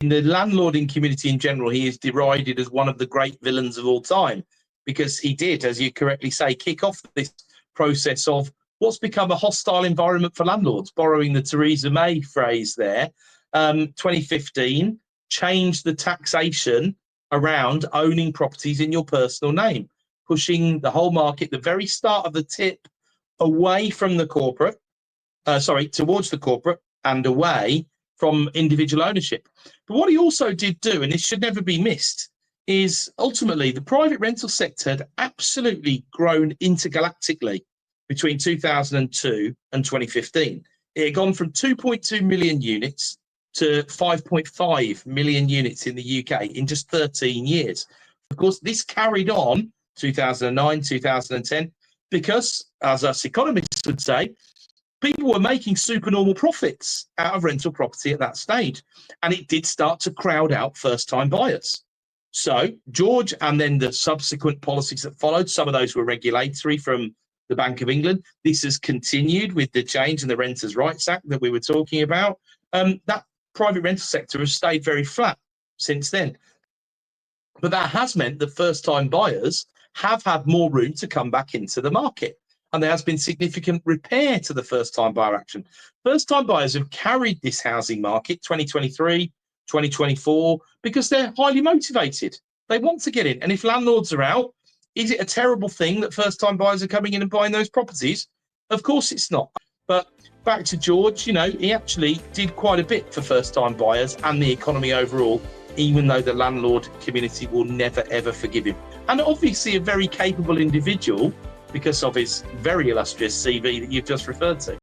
In the landlording community in general, he is derided as one of the great villains of all time, because he did, as you correctly say, kick off this process of what's become a hostile environment for landlords, borrowing the Theresa May phrase there. 2015 changed the taxation around owning properties in your personal name, pushing the whole market, the very start of the tip, away from the corporate, towards the corporate and away from individual ownership. But what he also did do, and this should never be missed, is ultimately the private rental sector had absolutely grown intergalactically between 2002 and 2015. It had gone from 2.2 million units to 5.5 million units in the UK in just 13 years. Of course, this carried on 2009, 2010, because, as us economists would say, people were making supernormal profits out of rental property at that stage. And it did start to crowd out first-time buyers. So George, and then the subsequent policies that followed, some of those were regulatory from the Bank of England. This has continued with the change in the Renters' Rights Act that we were talking about. That private rental sector has stayed very flat since then. But that has meant that first-time buyers have had more room to come back into the market. And there has been significant repair to the first-time buyer action. First-time buyers have carried this housing market 2023, 2024, because they're highly motivated. They want to get in. And if landlords are out, is it a terrible thing that first-time buyers are coming in and buying those properties? Of course it's not. But back to George, he actually did quite a bit for first-time buyers and the economy overall, even though the landlord community will never, ever forgive him. And obviously a very capable individual, because of his very illustrious CV that you've just referred to.